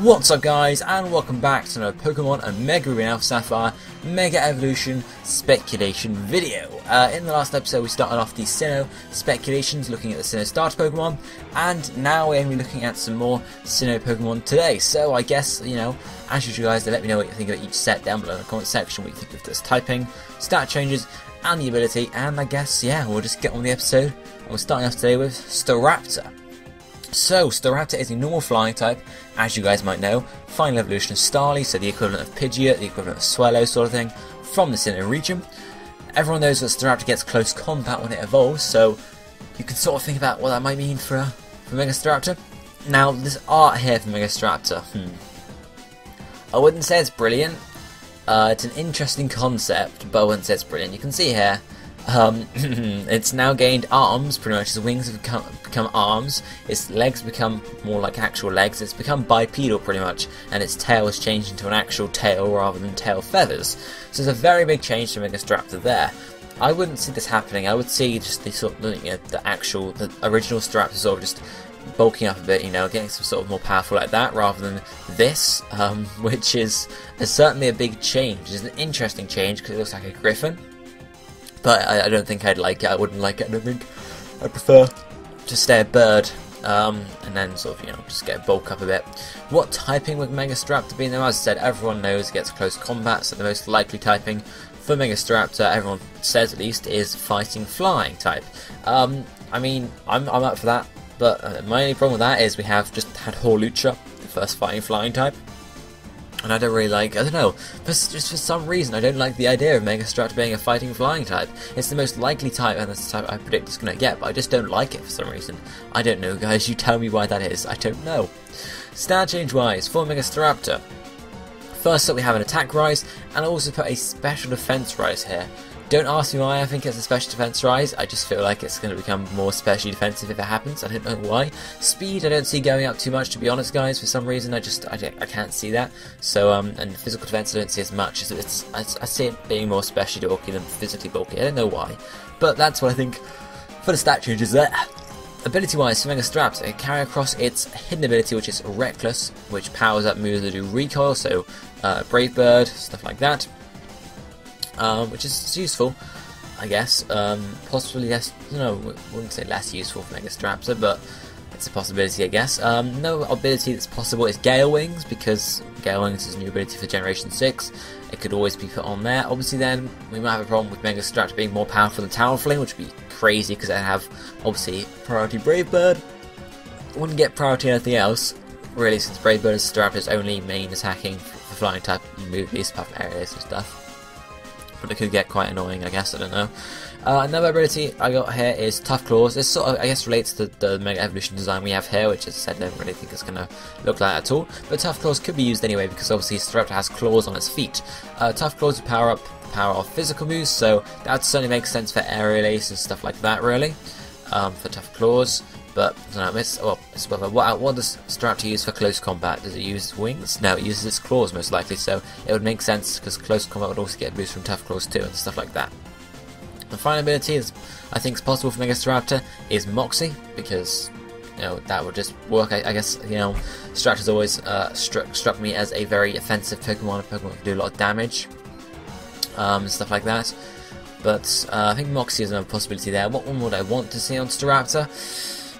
What's up guys, and welcome back to another Pokemon and Mega Evos Sapphire Mega Evolution speculation video. In the last episode we started off the Sinnoh speculations, looking at the Sinnoh starter Pokemon, and now we're going to be looking at some more Sinnoh Pokemon today. So I guess, you know, as usual guys, let me know what you think of each set down below in the comment section, what you think of this typing, stat changes, and the ability, and I guess, yeah, we'll just get on with the episode. And we're starting off today with Staraptor. So, Staraptor is a normal flying type, as you guys might know. Final evolution of Starly, so the equivalent of Pidgeot, the equivalent of Swallow sort of thing, from the Sinnoh region. Everyone knows that Staraptor gets close combat when it evolves, so you can sort of think about what that might mean for Mega Staraptor. Now, this art here for Mega Staraptor, I wouldn't say it's brilliant. It's an interesting concept, but I wouldn't say it's brilliant. You can see here, it's now gained arms, pretty much. Its wings have become arms, its legs become more like actual legs, it's become bipedal pretty much, and its tail has changed into an actual tail rather than tail feathers. So there's a very big change to Mega Staraptor there. I wouldn't see this happening. I would see just the sort of, you know, the original Staraptor sort of just bulking up a bit, you know, getting some sort of more powerful like that, rather than this, which is certainly a big change. It's an interesting change because it looks like a griffin. But I don't think I'd like it. I wouldn't like it. I don't think I'd prefer to stay a bird, and then sort of, you know, just get bulk up a bit. What typing would Mega Staraptor be? Now, as I said, everyone knows it gets close combat, so the most likely typing for Mega Staraptor, everyone says at least, is fighting flying type. I mean, I'm up for that, but my only problem with that is we have just had Hawlucha, the first fighting flying type. And I don't really like, I don't know, just for some reason I don't like the idea of Mega Staraptor being a fighting flying type. It's the most likely type, and that's the type I predict it's going to get, but I just don't like it for some reason. I don't know guys, you tell me why that is, I don't know. Stat change wise, for Mega Staraptor, first up we have an attack rise, and I also put a special defense rise here. Don't ask me why I think it's a special defense rise, I just feel like it's going to become more specially defensive if it happens, I don't know why. Speed I don't see going up too much, to be honest guys, for some reason I can't see that. So, and physical defense I don't see as much, I see it being more specially bulky than physically bulky, I don't know why. But that's what I think for the stat changes there. Ability wise, for Mega Staraptor, it carry across its hidden ability, which is Reckless, which powers up moves that do recoil, so Brave Bird, stuff like that. Which is useful, I guess. Possibly less, no, I wouldn't say less useful for Mega Staraptor, but it's a possibility, I guess. No ability that's possible is Gale Wings, because Gale Wings is a new ability for Generation 6. It could always be put on there. Obviously then, we might have a problem with Mega Staraptor being more powerful than Talonflame, which would be crazy, because I'd have, obviously, priority Brave Bird. Wouldn't get priority anything else, really, since Brave Bird is Staraptor's only main attacking for flying type moves, apart from areas and stuff. But it could get quite annoying, I guess, I don't know. Another ability I got here is Tough Claws. This sort of, I guess, relates to the Mega Evolution design we have here, which, as I said, I don't really think it's going to look like that at all. But Tough Claws could be used anyway, because obviously Staraptor has claws on its feet. Tough Claws would power up the power of physical moves, so that would certainly make sense for Aerial Ace and stuff like that, really, for Tough Claws. But, I don't know, what does Staraptor use for close combat? Does it use wings? No, it uses its claws most likely, so it would make sense, because close combat would also get a boost from Tough Claws too, and stuff like that. The final ability is, I think is possible for Mega Staraptor, is Moxie, because, you know, that would just work. I guess, you know, Staraptor's always struck me as a very offensive Pokemon, a Pokemon that can do a lot of damage, and stuff like that. But I think Moxie is another possibility there. What one would I want to see on Staraptor?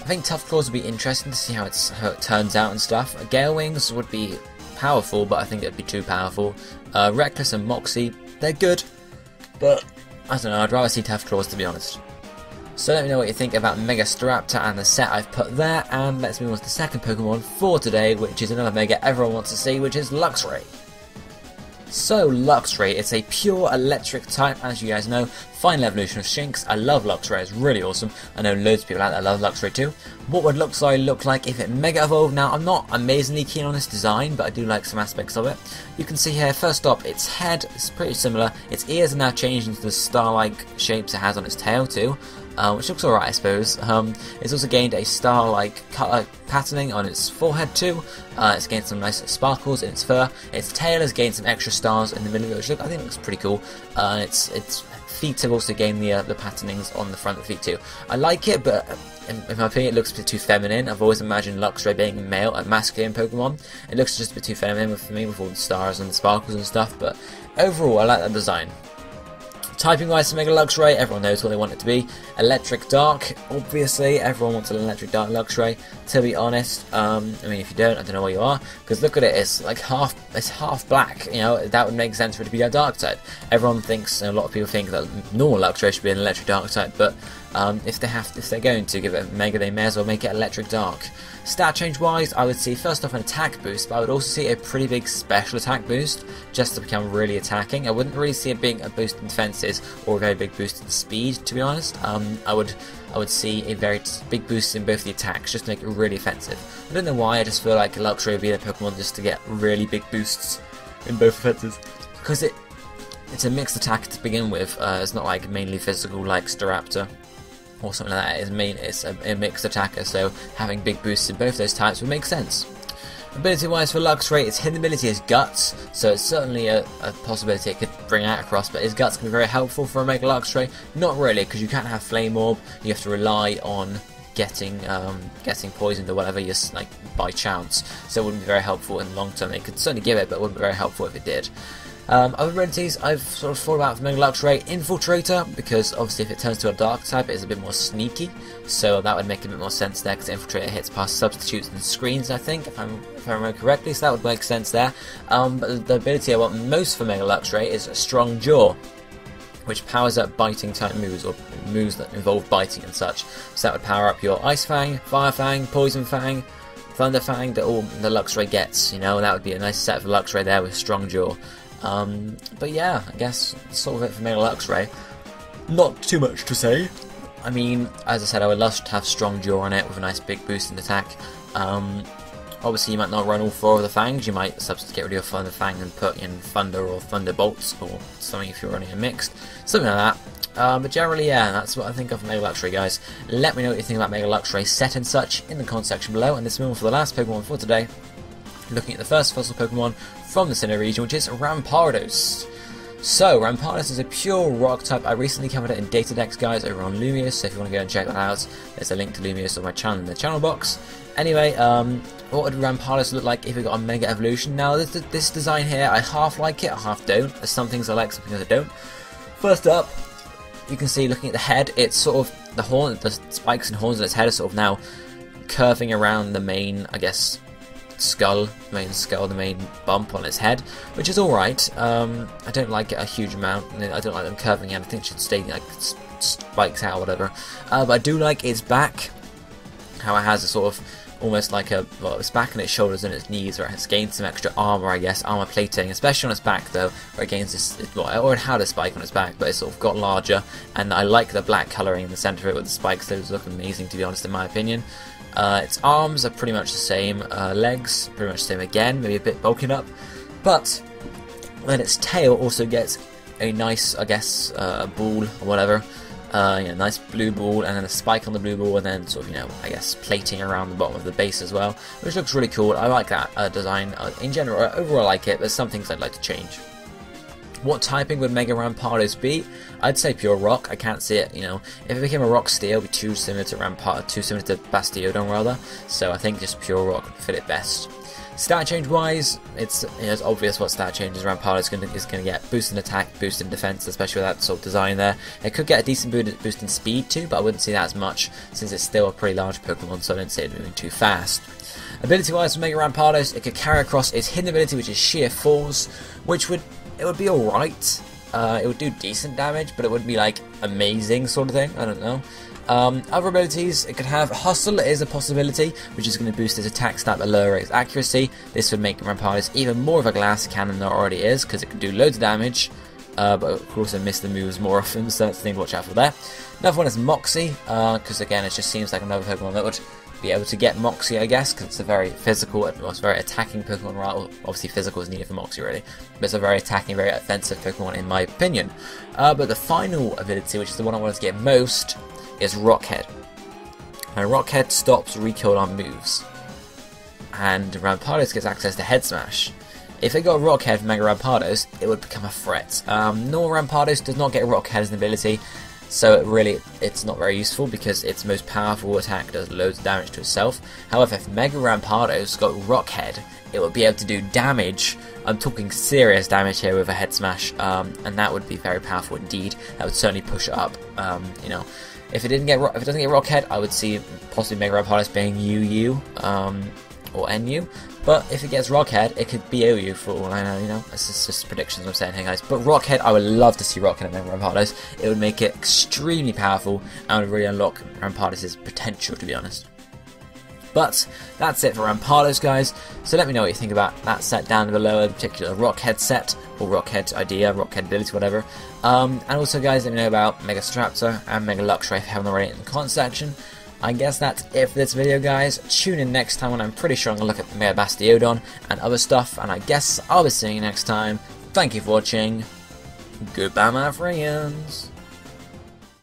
I think Tough Claws would be interesting to see how it turns out and stuff. Gale Wings would be powerful, but I think it'd be too powerful. Reckless and Moxie, they're good, but I don't know, I'd rather see Tough Claws, to be honest. So let me know what you think about Mega Staraptor and the set I've put there, and let's move on to the second Pokemon for today, which is another Mega everyone wants to see, which is Luxray. So, Luxray, it's a pure electric type, as you guys know. Final evolution of Shinx. I love Luxray, it's really awesome. I know loads of people out there love Luxray too. What would Luxray look like if it Mega Evolved? Now, I'm not amazingly keen on this design, but I do like some aspects of it. You can see here, first up, its head is pretty similar. Its ears are now changed into the star-like shapes it has on its tail too. Which looks alright, I suppose. It's also gained a star-like patterning on its forehead too. It's gained some nice sparkles in its fur. Its tail has gained some extra stars in the middle, which I think looks pretty cool. Its feet have also gained the patternings on the front of the feet too. I like it, but in my opinion, it looks a bit too feminine. I've always imagined Luxray being male, a masculine Pokemon. It looks just a bit too feminine for me, with all the stars and the sparkles and stuff. But overall, I like that design. Typing wise for Mega Luxray, everyone knows what they want it to be. Electric Dark, obviously, everyone wants an Electric Dark Luxray, to be honest. I mean, if you don't, I don't know where you are, because look at it, it's like half black, you know, that would make sense for it to be a Dark type. Everyone thinks, and a lot of people think that normal Luxray should be an Electric Dark type, but if they're going to give it a Mega, they may as well make it Electric Dark. Stat change wise, I would see first off an attack boost, but I would also see a pretty big special attack boost, just to become really attacking. I wouldn't really see it being a boost in defenses, or a very big boost in speed, to be honest. I would see a very big boost in both the attacks, just to make it really offensive. I don't know why, I just feel like Luxray would be the Pokemon just to get really big boosts in both offenses, because it's a mixed attack to begin with. It's not like mainly physical like Staraptor or something like that. It's a mixed attacker, so having big boosts in both those types would make sense. Ability wise for Luxray, its hidden ability is Guts, so it's certainly a possibility it could bring out across, but is Guts can be very helpful for a Mega Luxray? Not really, because you can't have Flame Orb, you have to rely on getting poisoned or whatever just like by chance, so it wouldn't be very helpful in the long term. It could certainly give it, but it wouldn't be very helpful if it did. Other abilities I've sort of thought about for Mega Luxray, Infiltrator, because obviously if it turns to a Dark type it is a bit more sneaky, so that would make a bit more sense there, because Infiltrator hits past substitutes and screens, I think, if I remember correctly, so that would make sense there. But the ability I want most for Mega Luxray is Strong Jaw, which powers up biting type moves, or moves that involve biting and such. So that would power up your Ice Fang, Fire Fang, Poison Fang, Thunder Fang that all the Luxray gets, you know. That would be a nice set for Luxray there with Strong Jaw. But yeah, I guess sort of it for Mega Luxray. Not too much to say. I mean, as I said, I would love to have Strong Jaw on it with a nice big boost in attack. Obviously you might not run all 4 of the Fangs, you might get rid of your Thunder Fang and put in Thunder or Thunderbolts or something if you're running a mixed, something like that. But generally, yeah, that's what I think of Mega Luxray, guys. Let me know what you think about Mega Luxray set and such in the comment section below, and this is for the last Pokemon for today. Looking at the first fossil Pokemon from the Sinnoh region, which is Rampardos. So, Rampardos is a pure rock type. I recently covered it in Data Decks, guys, over on Lumious, so if you want to go and check that out, there's a link to Lumious on my channel in the channel box. Anyway, what would Rampardos look like if it got a Mega Evolution? Now, this design here, I half like it, I half don't. There's some things I like, some things I don't. First up, you can see, looking at the head, it's sort of, the spikes and horns on its head are sort of now curving around the main, I guess, the main bump on its head, which is alright. I don't like it a huge amount, I don't like them curving in. I think it should stay like spikes out or whatever. But I do like its back, how it has a sort of almost like its back and its shoulders and its knees, where it has gained some extra armor, I guess, armor plating, especially on its back though, where it gains this, or it had a spike on its back, but it's sort of got larger, and I like the black colouring in the centre of it with the spikes. Those look amazing, to be honest, in my opinion. Its arms are pretty much the same, legs pretty much the same again, maybe a bit bulking up, but then its tail also gets a nice, I guess, ball or whatever, nice blue ball, and then a spike on the blue ball, and then sort of, I guess, plating around the bottom of the base as well, which looks really cool. I like that design in general. Overall, I like it. There's some things I'd like to change. What typing would Mega Rampardos be? I'd say pure rock. I can't see it, if it became a rock steel, it would be too similar to Bastiodon rather, so I think just pure rock would fit it best. Stat change wise, it's obvious what stat changes Rampardos is going to get. Boost in attack, boost in defense, especially with that sort of design there. It could get a decent boost in speed too, but I wouldn't see that as much, since it's still a pretty large Pokemon, so I don't see it moving too fast. Ability wise for Mega Rampardos, it could carry across its hidden ability, which is Sheer Force, which would be alright. It would do decent damage, but it wouldn't be like amazing sort of thing. I don't know. Other abilities, it could have Hustle is a possibility, which is going to boost its attack stat but lower its accuracy. This would make Rampardos even more of a glass cannon than it already is, because it can do loads of damage, but it could also miss the moves more often, so that's the thing to watch out for there. Another one is Moxie, because again it just seems like another Pokemon that would be able to get Moxie, I guess, because it's a very physical, it's a very attacking Pokemon, right? Well, obviously physical is needed for Moxie really, but it's a very attacking, very offensive Pokemon in my opinion. But the final ability, which is the one I wanted to get most, is Rockhead. And Rockhead stops recoil on moves, and Rampardos gets access to Head Smash. If it got Rock Head from Mega Rampardos, it would become a threat. Normal Rampardos does not get Rock Head as an ability, so it's not very useful because its most powerful attack does loads of damage to itself. However, if Mega Rampardos got Rock Head, it would be able to do damage. I'm talking serious damage here with a Head Smash, and that would be very powerful indeed. That would certainly push it up. You know, if it doesn't get Rock Head, I would see possibly Mega Rampardos being UU or NU. But if it gets Rock Head, it could be OU for all I know. You know, it's just predictions I'm saying here, guys. But Rock Head, I would love to see Rock Head in Mega Rampardos. It would make it extremely powerful and would really unlock Rampardos' potential, to be honest. But that's it for Rampardos, guys. So let me know what you think about that set down below, in particular Rock Head set, or Rock Head idea, Rock Head ability, whatever. And also, guys, let me know about Mega Staraptor and Mega Luxray if you haven't already in the comment section. I guess that's it for this video, guys. Tune in next time when I'm pretty sure I'm going to look at the Mega Bastiodon and other stuff. And I guess I'll be seeing you next time. Thank you for watching. Goodbye, my friends.